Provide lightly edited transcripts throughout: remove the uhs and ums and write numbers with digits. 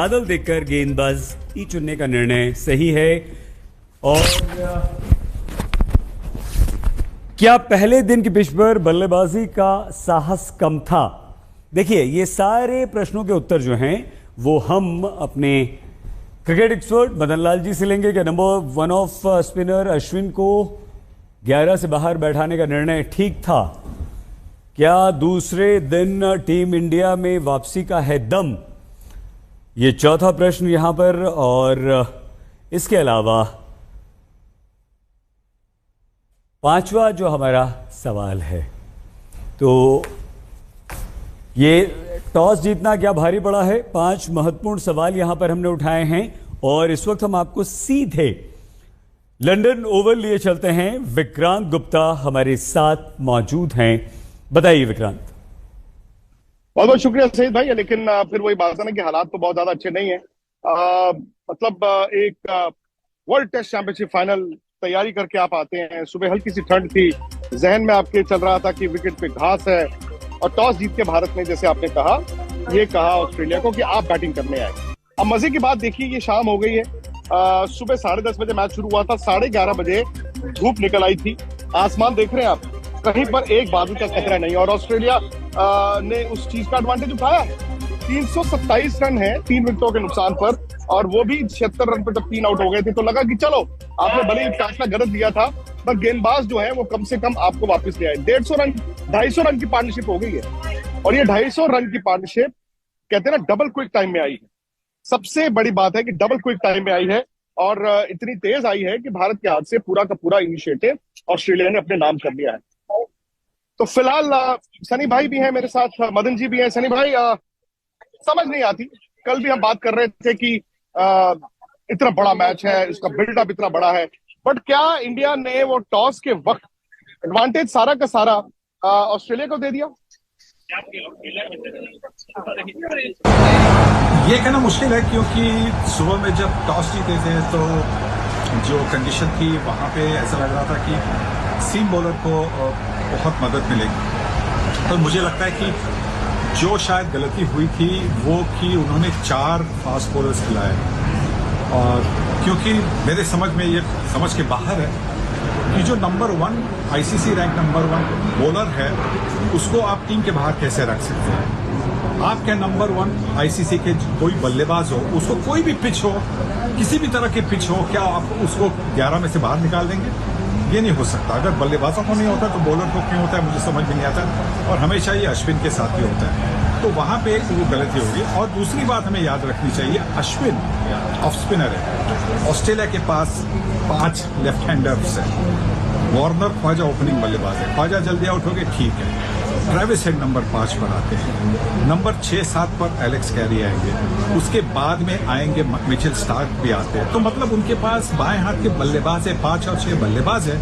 बादल देखकर गेंदबाज ही चुनने का निर्णय सही है। और क्या पहले दिन की पिच पर बल्लेबाजी का साहस कम था? देखिए, ये सारे प्रश्नों के उत्तर जो हैं वो हम अपने क्रिकेट एक्सपर्ट मदन लाल जी से लेंगे कि नंबर 1 ऑफ स्पिनर अश्विन को 11 से बाहर बैठाने का निर्णय ठीक था? क्या दूसरे दिन टीम इंडिया में वापसी का है दम? ये चौथा प्रश्न यहां पर। और इसके अलावा पांचवा जो हमारा सवाल है, तो ये टॉस जीतना क्या भारी पड़ा है? 5 महत्वपूर्ण सवाल यहां पर हमने उठाए हैं और इस वक्त हम आपको सीधे लंदन ओवल लिए चलते हैं। विक्रांत गुप्ता हमारे साथ मौजूद हैं। बताइए विक्रांत। बहुत बहुत शुक्रिया सईद भाई। लेकिन फिर वही बात है ना कि हालात तो बहुत ज्यादा अच्छे नहीं है। मतलब एक वर्ल्ड टेस्ट चैंपियनशिप फाइनल तैयारी करके आप आते हैं, सुबह हल्की सी ठंड थी, जहन में आपके चल रहा था कि विकेट पे घास है, और टॉस जीत के भारत ने, जैसे आपने कहा, ये कहा ऑस्ट्रेलिया को कि आप बैटिंग करने आए। अब मजे की बात देखिए, ये शाम हो गई है। सुबह 10:30 बजे मैच शुरू हुआ था, 11:30 बजे धूप निकल आई थी। आसमान देख रहे हैं आप, कहीं पर एक बादल का खतरा नहीं, और ऑस्ट्रेलिया ने उस चीज का एडवांटेज उठाया। 327 रन है 3 विकेटों के नुकसान पर, और वो भी 76 रन पर जब 3 आउट हो गए थे तो लगा कि चलो, आपने भले ही फैसला गलत दिया था, पर गेंदबाज जो है वो कम से कम आपको वापस ले आए। 250 रन की पार्टनरशिप हो गई है, और ये 250 रन की पार्टनरशिप कहते हैं ना डबल क्विक टाइम में आई है। सबसे बड़ी बात है कि डबल क्विक टाइम में आई है, और इतनी तेज आई है कि भारत के हाथ से पूरा का पूरा इनिशिएटिव ऑस्ट्रेलिया ने अपने नाम कर लिया है। तो फिलहाल सनी भाई भी हैं मेरे साथ, मदन जी भी हैं। सनी भाई, समझ नहीं आती, कल भी हम बात कर रहे थे कि इतना बड़ा मैच है, इसका बिल्डअप इतना बड़ा है, बट क्या इंडिया ने वो टॉस के वक्त एडवांटेज सारा का सारा ऑस्ट्रेलिया को दे दिया? ये कहना मुश्किल है, क्योंकि सुबह में जब टॉस जीते थे तो जो कंडीशन थी वहां पे ऐसा लग रहा था कि सीम बॉलर को बहुत मदद मिलेगी। तो मुझे लगता है कि जो शायद गलती हुई थी वो कि उन्होंने 4 फास्ट बॉलर्स खिलाए, और क्योंकि मेरे समझ में ये समझ के बाहर है कि जो number 1 ICC rank number 1 bowler है उसको आप टीम के बाहर कैसे रख सकते हैं? आपके नंबर 1 आईसीसी के कोई बल्लेबाज हो, उसको कोई भी पिच हो, किसी भी तरह की पिच हो, क्या आप उसको 11 में से बाहर निकाल देंगे? ये नहीं हो सकता। अगर बल्लेबाजों को नहीं होता तो बॉलर को क्यों होता है, मुझे समझ में नहीं आता, और हमेशा ये अश्विन के साथ ही होता है। तो वहां पे वो गलती होगी। और दूसरी बात हमें याद रखनी चाहिए, अश्विन ऑफ स्पिनर है, ऑस्ट्रेलिया के पास 5 लेफ्ट हैंडर्स है। वार्नर ख्वाजा ओपनिंग बल्लेबाज है, ख्वाजा जल्दी आउट हो गए, ठीक है। ट्रेविस हेड नंबर 5 पर आते हैं, नंबर 6-7 पर एलेक्स कैरी आएंगे, उसके बाद में आएंगे मिचेल स्टार्क भी आते हैं। तो मतलब उनके पास बाएं हाथ के बल्लेबाज है, 5 और 6 बल्लेबाज है,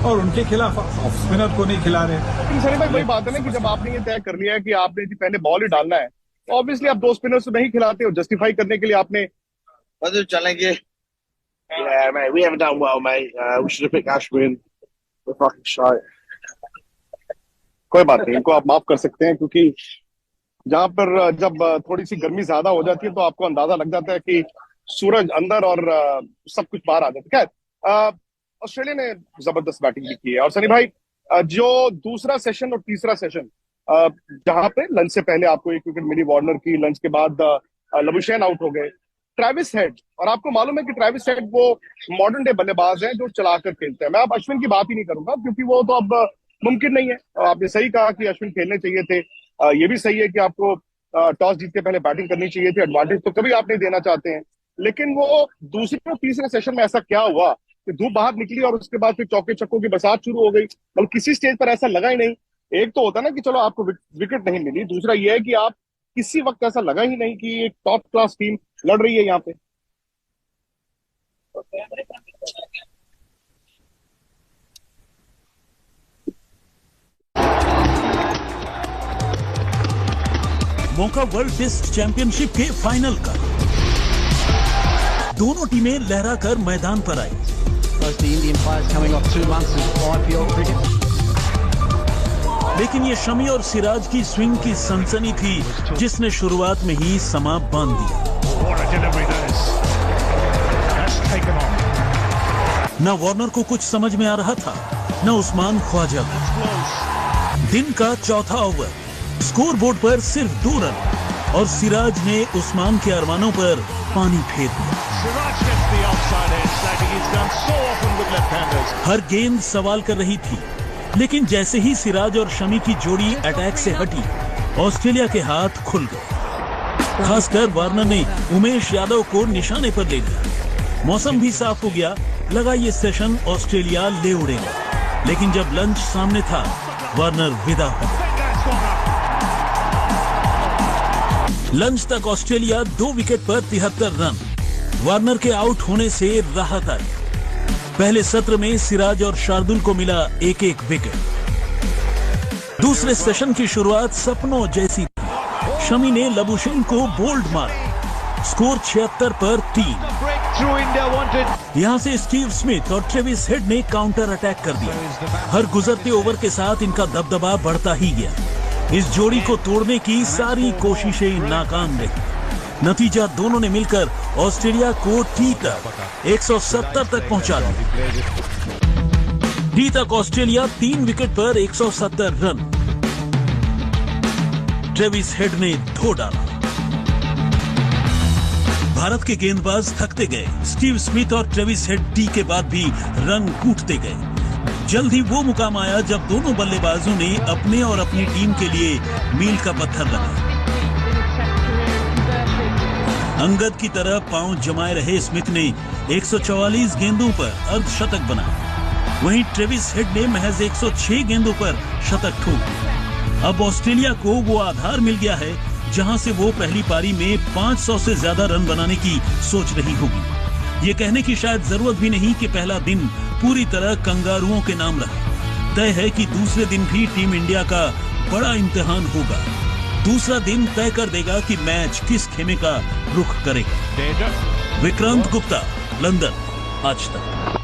और उनके खिलाफ ऑफ स्पिनर को नहीं खिला रहे। सनी भाई, वही बात है ना कि जब आपने ये तय कर लिया है कि आपने पहले बॉल ही डालना है, तो ऑब्वियसली आप 2 स्पिनर्स तो नहीं खिलाते हो। जस्टिफाई करने के लिए आपने चलेंगे। Yeah, mate, we haven't done well, mate. We should have picked Ashwin. We're fucking shite. कोई बात नहीं, इनको आप माफ कर सकते हैं, क्योंकि जहां पर जब थोड़ी सी गर्मी ज्यादा हो जाती है तो आपको अंदाजा लग जाता है कि सूरज अंदर और सब कुछ बाहर आ जाता है। खैर, ऑस्ट्रेलिया ने जबरदस्त बैटिंग भी की है। और सनी भाई, जो दूसरा सेशन और तीसरा सेशन, जहां पे लंच से पहले आपको 1 विकेट मिली वार्नर की, लंच के बाद लबुशेन आउट हो गए, ट्रेविस हेड, और आपको मालूम है कि ट्रेविस हेड वो मॉडर्न डे बल्लेबाज हैं जो चलाकर खेलते हैं। मैं अब अश्विन की बात ही नहीं करूंगा, क्योंकि वो तो अब मुमकिन नहीं है। आपने सही कहा कि अश्विन खेलने चाहिए थे, ये भी सही है कि आपको टॉस जीत के पहले बैटिंग करनी चाहिए थी। एडवांटेज तो कभी आप नहीं देना चाहते हैं, लेकिन वो दूसरे और तीसरे सेशन में ऐसा क्या हुआ कि धूप बाहर निकली और उसके बाद फिर चौके छक्कों की बरसात शुरू हो गई? मतलब किसी स्टेज पर ऐसा लगा ही नहीं। एक तो होता ना कि चलो आपको विकेट नहीं मिली, दूसरा ये है कि आप किसी वक्त ऐसा लगा ही नहीं कि एक टॉप क्लास टीम लड़ रही है यहाँ पे। मौका वर्ल्ड टेस्ट चैंपियनशिप के फाइनल का। दोनों टीमें लहरा कर मैदान पर आई। लेकिन ये शमी और सिराज की स्विंग की सनसनी थी जिसने शुरुआत में ही समा बांध दिया। what a delivery that is. That's taken on. न वार्नर को कुछ समझ में आ रहा था, न उस्मान ख्वाजा को। दिन का चौथा ओवर, स्कोरबोर्ड पर सिर्फ 2 रन और सिराज ने उस्मान के अरमानों पर पानी फेर दिया। Siraj gets the outside edge, like he's done so often with left-handers. हर गेंद सवाल कर रही थी, लेकिन जैसे ही सिराज और शमी की जोड़ी अटैक से हटी, ऑस्ट्रेलिया के हाथ खुल गए। खासकर वार्नर ने उमेश यादव को निशाने पर ले लिया। मौसम भी साफ हो गया, लगा ये सेशन ऑस्ट्रेलिया ले उड़ेगा, लेकिन जब लंच सामने था, वार्नर विदा हो गया। लंच तक ऑस्ट्रेलिया 2 विकेट पर 73 रन। वार्नर के आउट होने से राहत आई। पहले सत्र में सिराज और शार्दुल को मिला 1-1 विकेट। दूसरे सेशन की शुरुआत सपनों जैसी थी। शमी ने लबुशेन को बोल्ड मारा। स्कोर 76 पर 3। यहां से स्टीव स्मिथ और ट्रेविस हेड ने काउंटर अटैक कर दिया। हर गुजरते ओवर के साथ इनका दबदबा बढ़ता ही गया। इस जोड़ी को तोड़ने की सारी कोशिशें नाकाम रही। नतीजा दोनों ने मिलकर ऑस्ट्रेलिया को टी तक 170 तक पहुंचा दिया। टी तक ऑस्ट्रेलिया 3 विकेट पर 170 रन। ट्रेविस हेड ने धो डाला। भारत के गेंदबाज थकते गए। स्टीव स्मिथ और ट्रेविस हेड टी के बाद भी रन कूटते गए। जल्द ही वो मुकाम आया जब दोनों बल्लेबाजों ने अपने और अपनी टीम के लिए मील का पत्थर लगाया। अंगद की तरह पांव जमाए रहे स्मिथ ने 144 गेंदों पर अर्धशतक बनाया। वहीं ट्रेविस हेड ने महज 106 गेंदों पर शतक ठोक दिया। अब ऑस्ट्रेलिया को वो आधार मिल गया है जहां से वो पहली पारी में 500 से ज्यादा रन बनाने की सोच रही होगी। ये कहने की शायद जरूरत भी नहीं कि पहला दिन पूरी तरह कंगारुओं के नाम रहा। तय है कि दूसरे दिन भी टीम इंडिया का बड़ा इम्तिहान होगा। दूसरा दिन तय कर देगा कि मैच किस खेमे का रुख करेगा। विक्रांत गुप्ता, लंदन, आज तक।